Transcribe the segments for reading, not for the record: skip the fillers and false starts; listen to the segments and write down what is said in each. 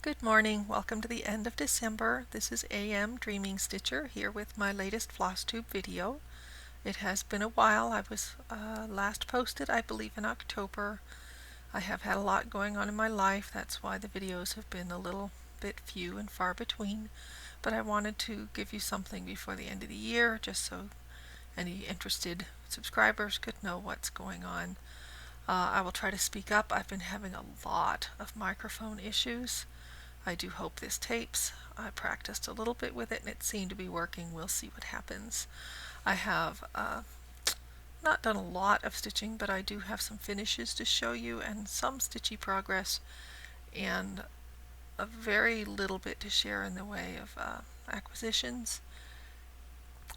Good morning. Welcome to the end of December. This is AM Dreamingstitcher here with my latest flosstube video. It has been a while. I was last posted, I believe, in October. I have had a lot going on in my life. That's why the videos have been a little bit few and far between. But I wanted to give you something before the end of the year, just so any interested subscribers could know what's going on. I will try to speak up. I've been having a lot of microphone issues. I do hope this tapes. I practiced a little bit with it and it seemed to be working. We'll see what happens. I have not done a lot of stitching, but I do have some finishes to show you and some stitchy progress and a very little bit to share in the way of acquisitions,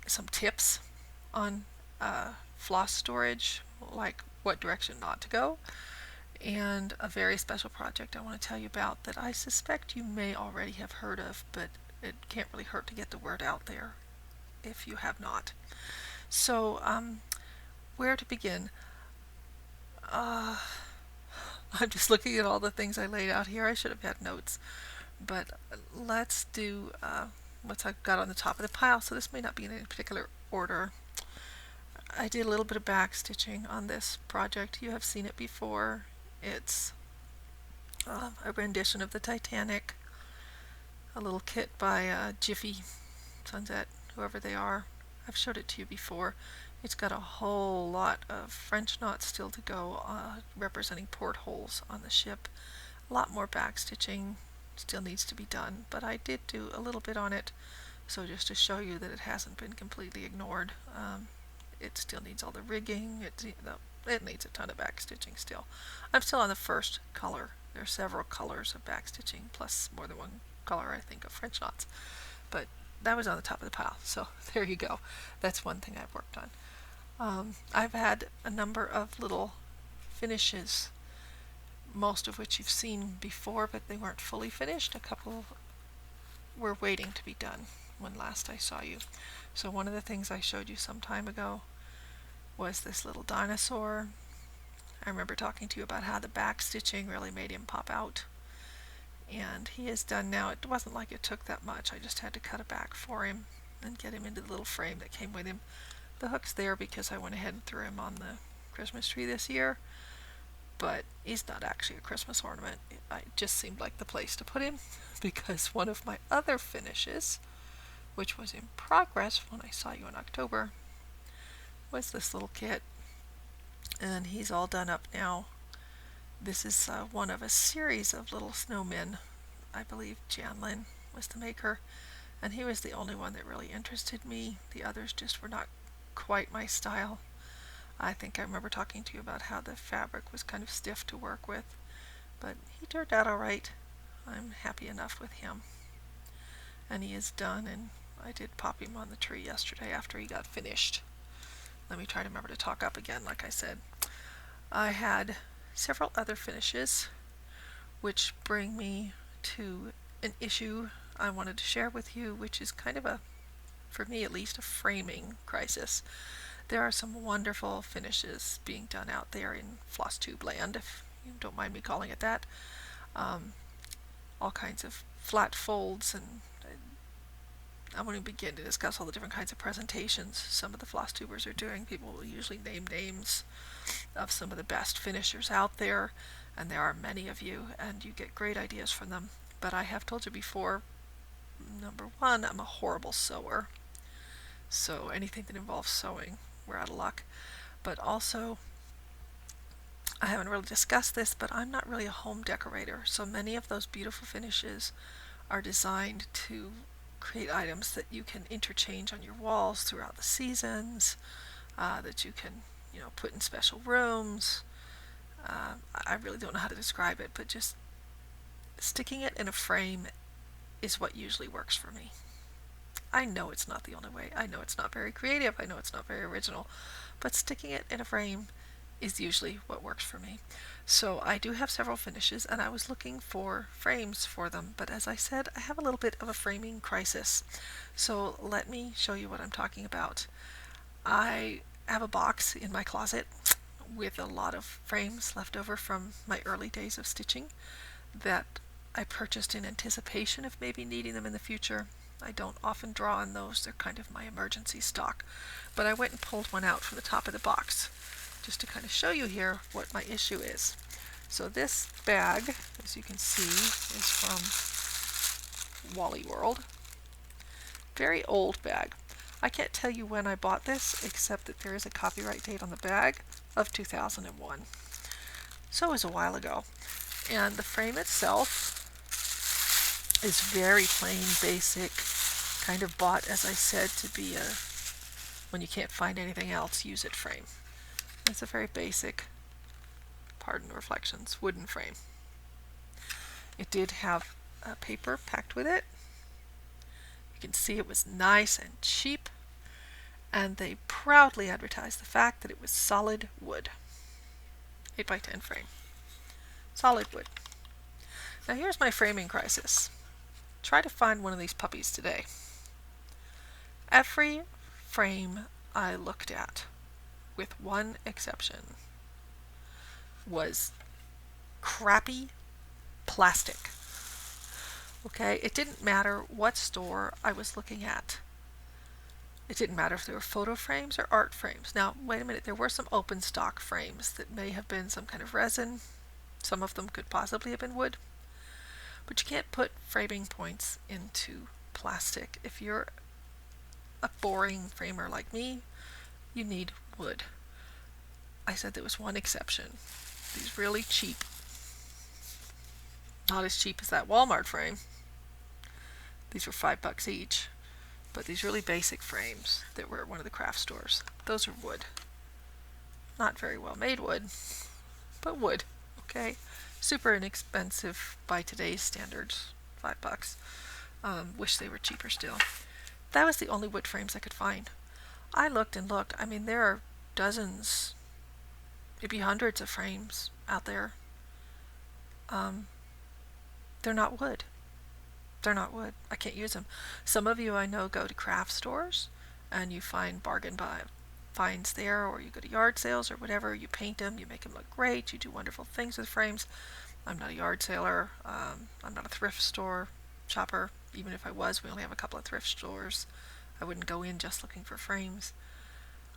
some tips on floss storage, like what direction not to go, and a very special project I want to tell you about that I suspect you may already have heard of, but it can't really hurt to get the word out there if you have not. So, where to begin? I'm just looking at all the things I laid out here. I should have had notes, but let's do what I've got on the top of the pile. So this may not be in any particular order. I did a little bit of back stitching on this project. You have seen it before. It's a rendition of the Titanic, a little kit by Jiffy, Sunset, whoever they are. I've showed it to you before. It's got a whole lot of French knots still to go, representing portholes on the ship. A lot more back stitching still needs to be done, but I did do a little bit on it, so just to show you that it hasn't been completely ignored. It still needs all the rigging. It needs a ton of back stitching still. I'm still on the first color. There are several colors of back stitching, plus more than one color, I think, of French knots. But that was on the top of the pile, so there you go. That's one thing I've worked on. I've had a number of little finishes, most of which you've seen before, but they weren't fully finished. A couple were waiting to be done when last I saw you. So one of the things I showed you some time ago was this little dinosaur. I remember talking to you about how the back stitching really made him pop out. And he is done now. It wasn't like it took that much. I just had to cut it back for him and get him into the little frame that came with him. The hook's there because I went ahead and threw him on the Christmas tree this year, but he's not actually a Christmas ornament. It just seemed like the place to put him because one of my other finishes, which was in progress when I saw you in October, was this little kit, and he's all done up now. This is one of a series of little snowmen. I believe Janlin was the maker, and he was the only one that really interested me. The others just were not quite my style. I think I remember talking to you about how the fabric was kind of stiff to work with, but he turned out all right. I'm happy enough with him. And he is done, and I did pop him on the tree yesterday after he got finished. Let me try to remember to talk up again, like I said. I had several other finishes, which bring me to an issue I wanted to share with you, which is kind of for me at least, a framing crisis. There are some wonderful finishes being done out there in flosstube land, if you don't mind me calling it that. All kinds of flat folds, and I won't even begin to discuss all the different kinds of presentations some of the flosstubers are doing. People will usually name names of some of the best finishers out there, and there are many of you, and you get great ideas from them. But I have told you before, number one, I'm a horrible sewer. So anything that involves sewing, we're out of luck. But also, I haven't really discussed this, but I'm not really a home decorator. So many of those beautiful finishes are designed to create items that you can interchange on your walls throughout the seasons, that you can, put in special rooms. I really don't know how to describe it, but just sticking it in a frame is what usually works for me. I know it's not the only way. I know it's not very creative. I know it's not very original, but sticking it in a frame is usually what works for me. So I do have several finishes, and I was looking for frames for them, but as I said, I have a little bit of a framing crisis. So let me show you what I'm talking about. I have a box in my closet with a lot of frames left over from my early days of stitching that I purchased in anticipation of maybe needing them in the future. I don't often draw on those. They're kind of my emergency stock. But I went and pulled one out from the top of the box just to kind of show you here what my issue is. So this bag, as you can see, is from Wally World. Very old bag. I can't tell you when I bought this, except that there is a copyright date on the bag of 2001. So it was a while ago. And the frame itself is very plain, basic, kind of bought, as I said, to be a, when you can't find anything else, use it frame. It's a very basic, pardon the reflections, wooden frame. It did have paper packed with it. You can see it was nice and cheap, and they proudly advertised the fact that it was solid wood. 8x10 frame. Solid wood. Now here's my framing crisis. Try to find one of these puppies today. Every frame I looked at, with one exception, was crappy plastic. Okay, it didn't matter what store I was looking at. It didn't matter if they were photo frames or art frames. Now, wait a minute, there were some open stock frames that may have been some kind of resin. Some of them could possibly have been wood. But you can't put framing points into plastic. If you're a boring framer like me, you need wood. I said there was one exception. These really cheap, not as cheap as that Walmart frame. These were $5 each. But these really basic frames that were at one of the craft stores, those are wood. Not very well made wood, but wood, okay? Super inexpensive by today's standards, $5. Wish they were cheaper still. That was the only wood frames I could find. I looked and looked. I mean, there are dozens, maybe hundreds of frames out there. They're not wood. They're not wood. I can't use them. Some of you I know go to craft stores and you find bargain finds there, or you go to yard sales or whatever. You paint them, you make them look great, you do wonderful things with frames. I'm not a yard sailor. I'm not a thrift store shopper. Even if I was, we only have a couple of thrift stores. I wouldn't go in just looking for frames.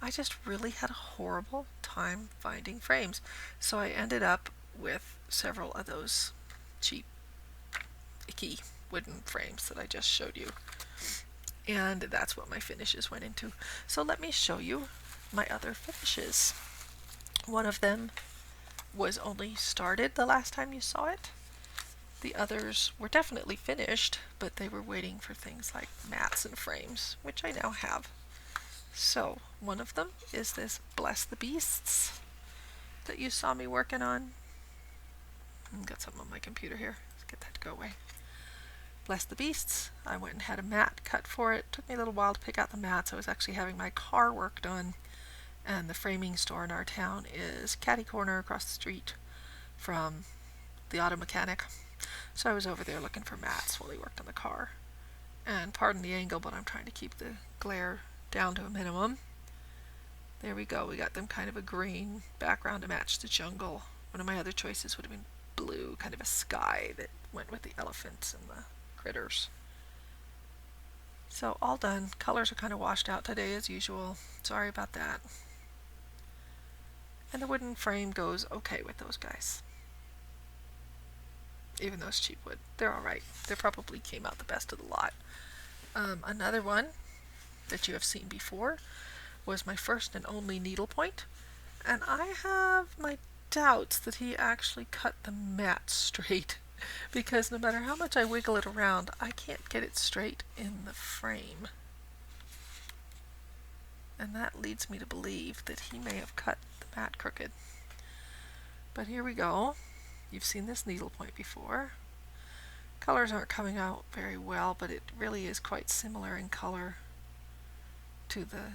I just really had a horrible time finding frames. So I ended up with several of those cheap, icky wooden frames that I just showed you, and that's what my finishes went into. So let me show you my other finishes. One of them was only started the last time you saw it. The others were definitely finished, but they were waiting for things like mats and frames, which I now have. So one of them is this Bless the Beasts that you saw me working on. I've got something on my computer here. Let's get that to go away. Bless the Beasts. I went and had a mat cut for it. Took me a little while to pick out the mats. I was actually having my car work done, and the framing store in our town is catty corner across the street from the auto mechanic. So I was over there looking for mats while he worked on the car. And pardon the angle, but I'm trying to keep the glare down to a minimum. There we go. We got them kind of a green background to match the jungle. One of my other choices would have been blue, kind of a sky that went with the elephants and the critters. So all done. Colors are kind of washed out today as usual. Sorry about that. And the wooden frame goes okay with those guys. Even though it's cheap wood. They're alright. They probably came out the best of the lot. Another one that you have seen before was my first and only needlepoint. And I have my doubts that he actually cut the mat straight, because no matter how much I wiggle it around, I can't get it straight in the frame. And that leads me to believe that he may have cut the mat crooked. But here we go. You've seen this needlepoint before. Colors aren't coming out very well, but it really is quite similar in color to the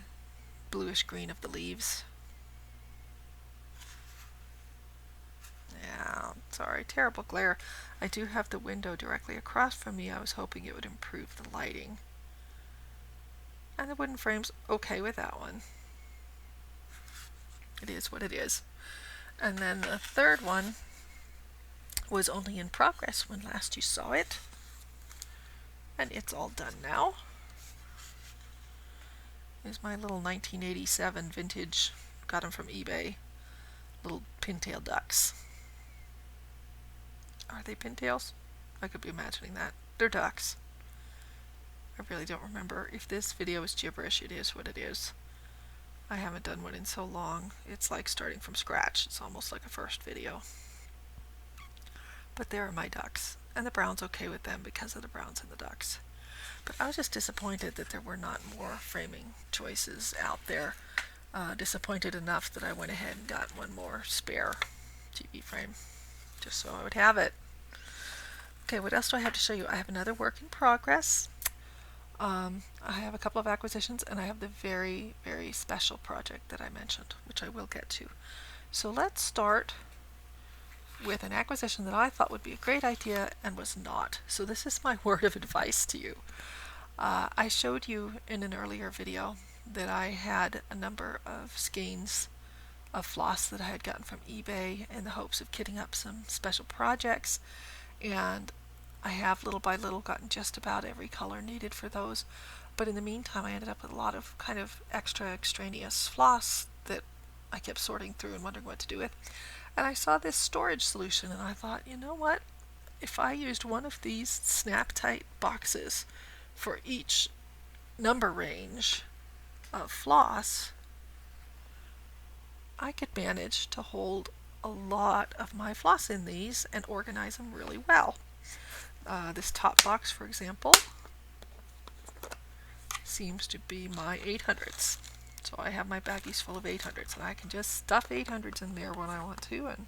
bluish green of the leaves. Yeah, sorry, terrible glare. I do have the window directly across from me. I was hoping it would improve the lighting. And the wooden frame's okay with that one. It is what it is. And then the third one was only in progress when last you saw it. And it's all done now. Here's my little 1987 vintage, got them from eBay, little pintail ducks. Are they pintails? I could be imagining that. They're ducks. I really don't remember. If this video is gibberish, it is what it is. I haven't done one in so long. It's like starting from scratch. It's almost like a first video. But there are my ducks. And the brown's okay with them because of the browns in the ducks. But I was just disappointed that there were not more framing choices out there. Disappointed enough that I went ahead and got one more spare TV frame, just so I would have it. Okay, what else do I have to show you? I have another work in progress. I have a couple of acquisitions, and I have the very, very special project that I mentioned, which I will get to. So let's start with an acquisition that I thought would be a great idea and was not. So this is my word of advice to you. I showed you in an earlier video that I had a number of skeins of floss that I had gotten from eBay in the hopes of kitting up some special projects, and I have little by little gotten just about every color needed for those. But in the meantime, I ended up with a lot of kind of extraneous floss that I kept sorting through and wondering what to do with. And I saw this storage solution, and I thought, you know what? If I used one of these snap-tight boxes for each number range of floss, I could manage to hold a lot of my floss in these and organize them really well. This top box, for example, seems to be my 800s. So I have my baggies full of 800s, and I can just stuff 800s in there when I want to and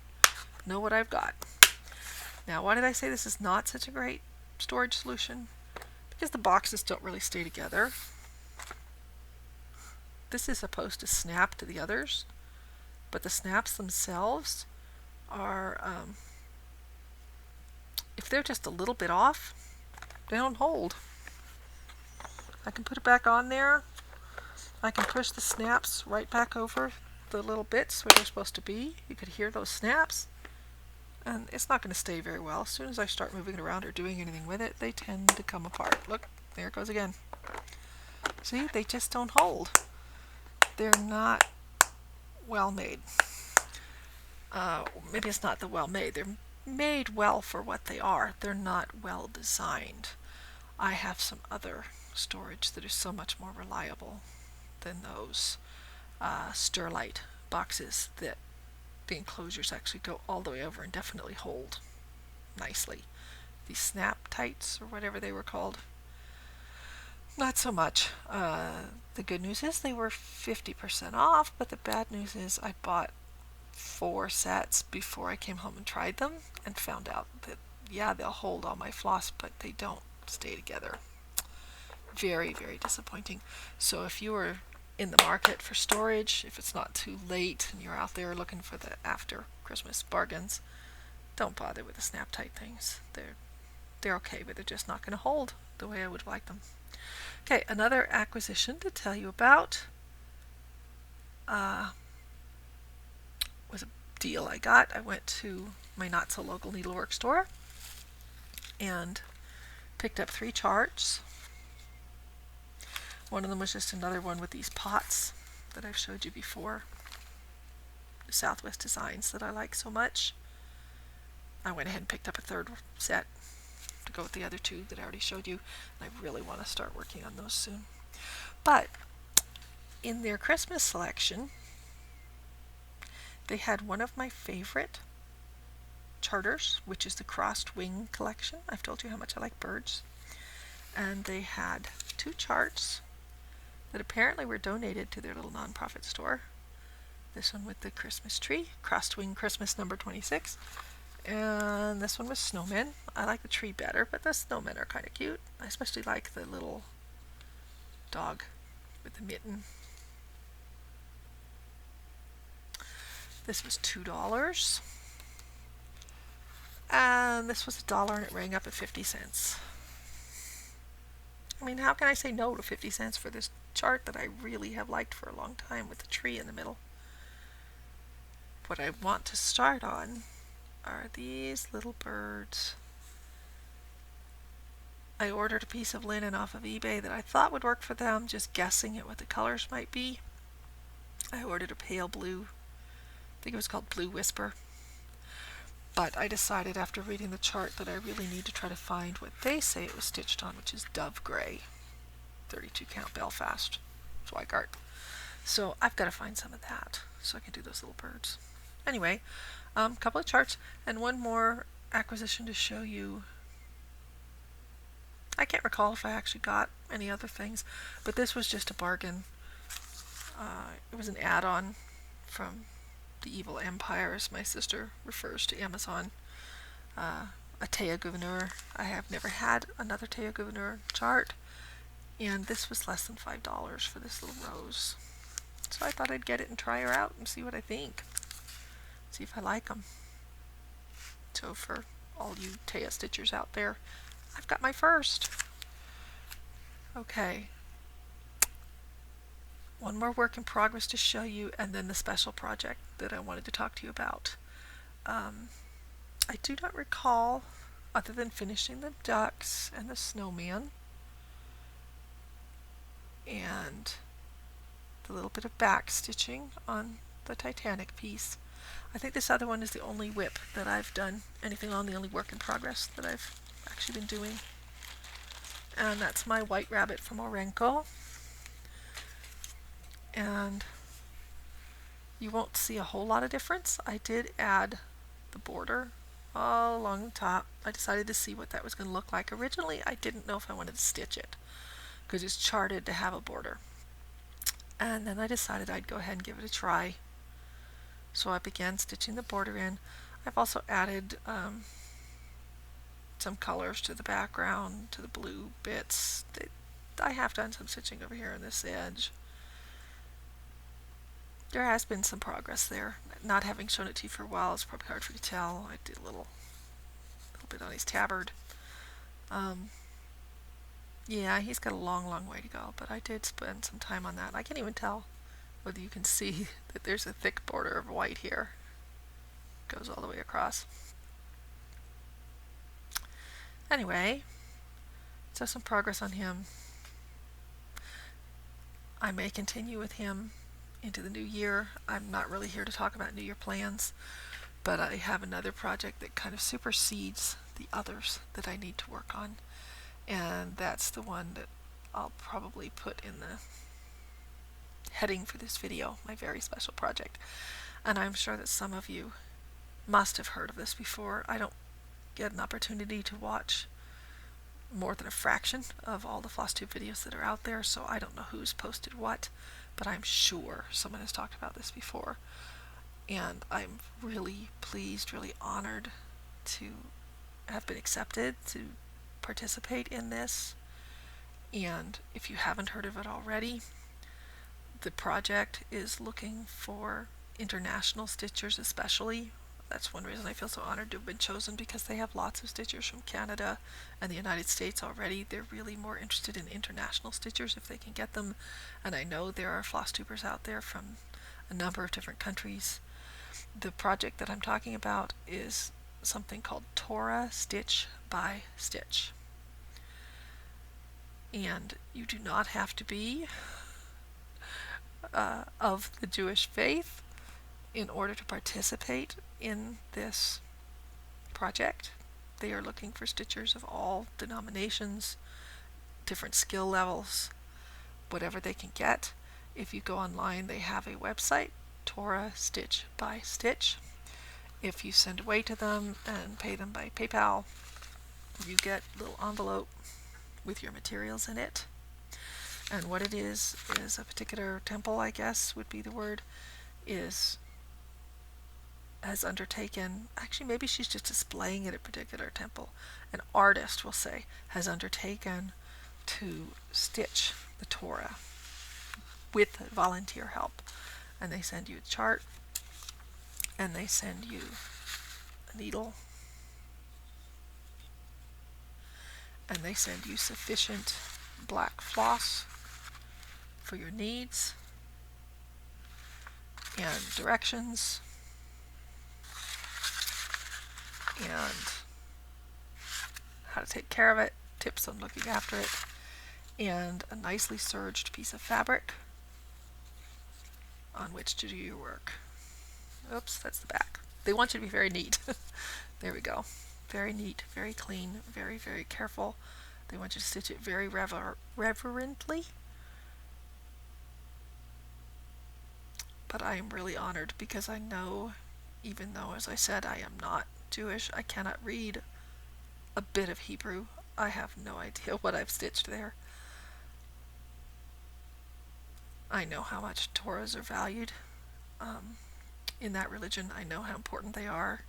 know what I've got. Now, why did I say this is not such a great storage solution? Because the boxes don't really stay together. This is supposed to snap to the others, but the snaps themselves are, if they're just a little bit off, they don't hold. I can put it back on there. I can push the snaps right back over the little bits where they're supposed to be. You could hear those snaps. And it's not going to stay very well. As soon as I start moving it around or doing anything with it, they tend to come apart. Look, there it goes again. See, they just don't hold. They're not well made. Maybe it's not the well made. They're made well for what they are. They're not well designed. I have some other storage that is so much more reliable than those Sterlite boxes that the enclosures actually go all the way over and definitely hold nicely. These snap tights, or whatever they were called, not so much. The good news is they were 50% off, but the bad news is I bought 4 sets before I came home and tried them and found out that, yeah, they'll hold all my floss, but they don't stay together. Very, very disappointing. So if you are in the market for storage, if it's not too late and you're out there looking for the after Christmas bargains, don't bother with the snap tight things. They're okay, but they're just not going to hold the way I would like them. Okay, another acquisition to tell you about was a deal I got. I went to my not so local needlework store and picked up 3 charts. One of them was just another one with these pots that I've showed you before, the Southwest designs that I like so much. I went ahead and picked up a 3rd set to go with the other 2 that I already showed you, and I really want to start working on those soon. But in their Christmas selection, they had one of my favorite charters, which is the Crossed Wing collection. I've told you how much I like birds. And they had 2 charts that apparently were donated to their little nonprofit store. This one with the Christmas tree, Crossed Wing Christmas number 26. And this one was snowmen. I like the tree better, but the snowmen are kind of cute. I especially like the little dog with the mitten. This was $2. And this was $1, and it rang up at 50 cents. I mean, how can I say no to 50 cents for this chart that I really have liked for a long time with the tree in the middle? What I want to start on are these little birds. I ordered a piece of linen off of eBay that I thought would work for them, just guessing at what the colors might be. I ordered a pale blue, I think it was called Blue Whisper. But I decided after reading the chart that I really need to try to find what they say it was stitched on, which is Dove Gray, 32 count Belfast, Zweigart. So I've got to find some of that so I can do those little birds. Anyway, a couple of charts and one more acquisition to show you. I can't recall if I actually got any other things, but this was just a bargain. It was an add-on from the Evil Empire, as my sister refers to Amazon. A Théa Gouverneur. I have never had another Théa Gouverneur chart, and this was less than $5 for this little rose. So I thought I'd get it and try her out and see what I think. See if I like them. So for all you Théa Stitchers out there, I've got my first. Okay. One more work in progress to show you, and then the special project that I wanted to talk to you about. I do not recall, other than finishing the ducks and the snowman, and the little bit of back stitching on the Titanic piece. I think this other one is the only whip that I've done anything on, the only work in progress that I've actually been doing. And that's my White Rabbit from Orenco. And you won't see a whole lot of difference. I did add the border all along the top. I decided to see what that was going to look like. Originally, I didn't know if I wanted to stitch it because it's charted to have a border. And then I decided I'd go ahead and give it a try. So I began stitching the border in. I've also added some colors to the background, to the blue bits. I have done some stitching over here on this edge. There has been some progress there. Not having shown it to you for a while, it's probably hard for you to tell. I did a little bit on his tabard. Yeah, he's got a long way to go, but I did spend some time on that. I can't even tell whether you can see that there's a thick border of white here. It goes all the way across. Anyway, so some progress on him. I may continue with him into the new year. I'm not really here to talk about New Year plans, but I have another project that kind of supersedes the others that I need to work on, and that's the one that I'll probably put in the heading for this video, my very special project. And I'm sure that some of you must have heard of this before. I don't get an opportunity to watch more than a fraction of all the flosstube videos that are out there, so I don't know who's posted what, but I'm sure someone has talked about this before. And I'm really pleased, really honored to have been accepted to participate in this. And if you haven't heard of it already, the project is looking for international stitchers especially. That's one reason I feel so honored to have been chosen, because they have lots of stitchers from Canada and the United States already. They're really more interested in international stitchers if they can get them. And I know there are flosstubers out there from a number of different countries. The project that I'm talking about is something called Torah Stitch by Stitch. And you do not have to be of the Jewish faith in order to participate in this project. They are looking for stitchers of all denominations, different skill levels, whatever they can get. If you go online, they have a website, Torah Stitch by Stitch. If you send away to them and pay them by PayPal, you get a little envelope with your materials in it. And what it is a particular temple, I guess would be the word, has undertaken, actually maybe she's just displaying it at a particular temple, an artist, we'll say, has undertaken to stitch the Torah with volunteer help. And they send you a chart, and they send you a needle, and they send you sufficient black floss for your needs, and directions. and how to take care of it, tips on looking after it, and a nicely serged piece of fabric on which to do your work. Oops, that's the back. They want you to be very neat. There we go. Very neat, very clean, very, very careful. They want you to stitch it very reverently. But I am really honored because I know, even though, as I said, I am not Jewish, I cannot read a bit of Hebrew. I have no idea what I've stitched there. I know how much Torahs are valued in that religion. I know how important they are.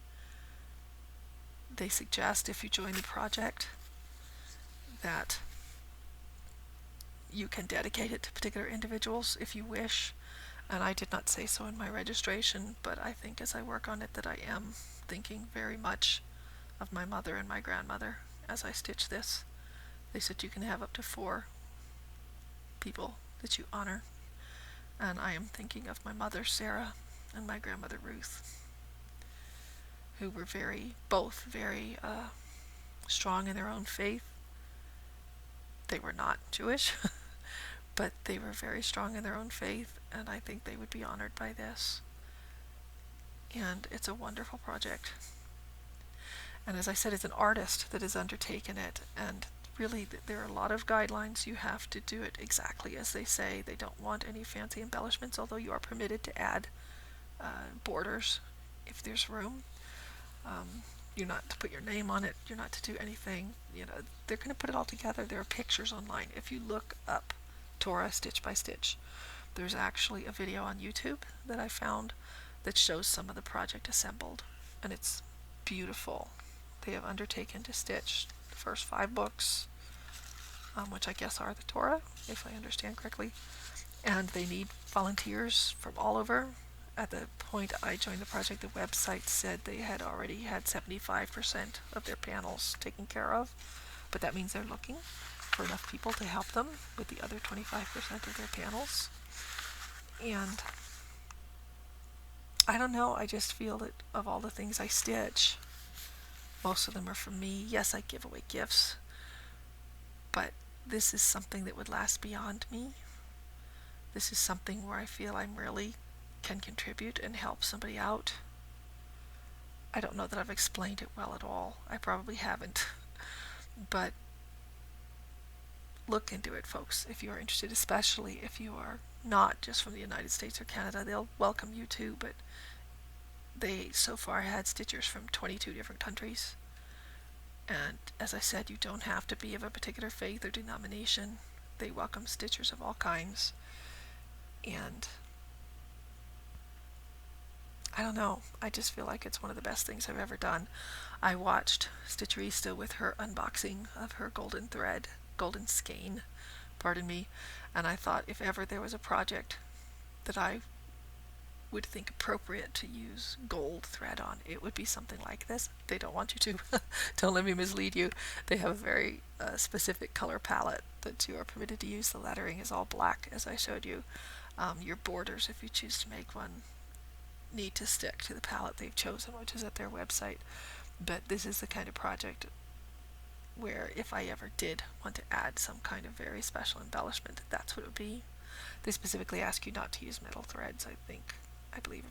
They suggest, if you join the project, that you can dedicate it to particular individuals if you wish. And I did not say so in my registration, but I think as I work on it that I am thinking very much of my mother and my grandmother as I stitch this. They said you can have up to 4 people that you honor, and I am thinking of my mother Sarah and my grandmother Ruth, who were both very strong in their own faith. They were not Jewish, but they were very strong in their own faith, and I think they would be honored by this. And it's a wonderful project. And as I said, it's an artist that has undertaken it, and really there are a lot of guidelines. You have to do it exactly as they say. They don't want any fancy embellishments, although you are permitted to add borders if there's room. You're not to put your name on it. You're not to do anything. They're going to put it all together. There are pictures online. If you look up Torah stitch by stitch, there's actually a video on YouTube that I found that shows some of the project assembled, and it's beautiful. They have undertaken to stitch the first 5 books, which I guess are the Torah, if I understand correctly, and they need volunteers from all over. At the point I joined the project, the website said they had already had 75% of their panels taken care of, but that means they're looking for enough people to help them with the other 25% of their panels. And I don't know, I just feel that of all the things I stitch, most of them are for me. Yes, I give away gifts, but this is something that would last beyond me. This is something where I feel I'm really can contribute and help somebody out. I don't know that I've explained it well at all. I probably haven't. But look into it, folks, if you are interested, especially if you are not just from the United States or Canada. They'll welcome you too, but they so far had stitchers from 22 different countries. And as I said, you don't have to be of a particular faith or denomination. They welcome stitchers of all kinds. And I don't know, I just feel like it's one of the best things I've ever done. I watched Stitcherista with her unboxing of her golden skein, pardon me, and I thought if ever there was a project that I would think appropriate to use gold thread on, it would be something like this. They don't want you to. Don't let me mislead you. They have a very specific color palette that you are permitted to use. The lettering is all black, as I showed you. Your borders, if you choose to make one, need to stick to the palette they've chosen, which is at their website. But this is the kind of project where if I ever did want to add some kind of very special embellishment, that's what it would be. They specifically ask you not to use metal threads, I believe.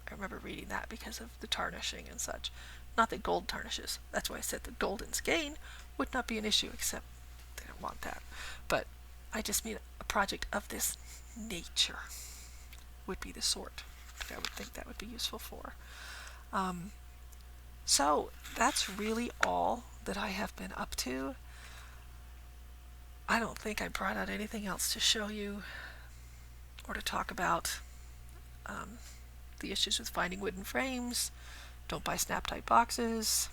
I remember reading that because of the tarnishing and such. Not that gold tarnishes. That's why I said the golden skein would not be an issue, except they don't want that. But I just mean a project of this nature would be the sort that I would think that would be useful for. So that's really all that I have been up to. I don't think I brought out anything else to show you or to talk about. The issues with finding wooden frames. Don't buy snap-tight boxes.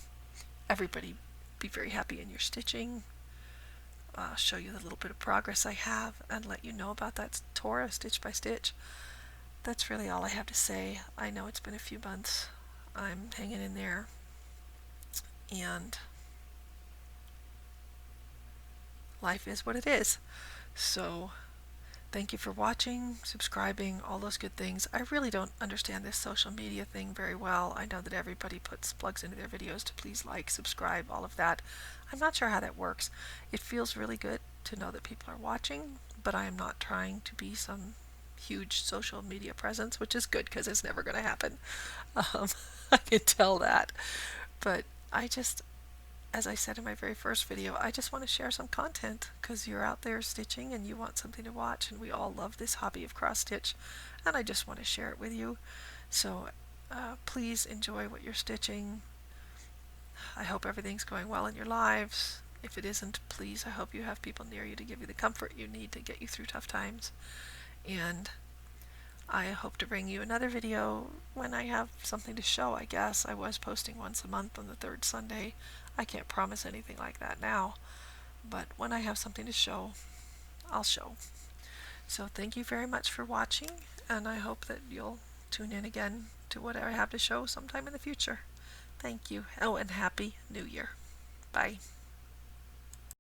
Everybody be very happy in your stitching. Show you the little bit of progress I have and let you know about that Torah stitch by stitch. That's really all I have to say. I know it's been a few months. I'm hanging in there. And life is what it is. So Thank you for watching, subscribing, all those good things. I really don't understand this social media thing very well. I know that everybody plugs into their videos to please like, subscribe, all of that. I'm not sure how that works. It feels really good to know that people are watching, but I am not trying to be some huge social media presence, which is good because it's never going to happen. Um, I can tell that. But I just, as I said in my very first video, I just want to share some content because you're out there stitching and you want something to watch, and we all love this hobby of cross stitch, and I just want to share it with you. So please enjoy what you're stitching. I hope everything's going well in your lives. If it isn't, please, I hope you have people near you to give you the comfort you need to get you through tough times. And I hope to bring you another video when I have something to show, I guess. I was posting once a month on the third Sunday. I can't promise anything like that now, but when I have something to show, I'll show. So thank you very much for watching, and I hope that you'll tune in again to what I have to show sometime in the future. Thank you. Oh, and Happy New Year. Bye.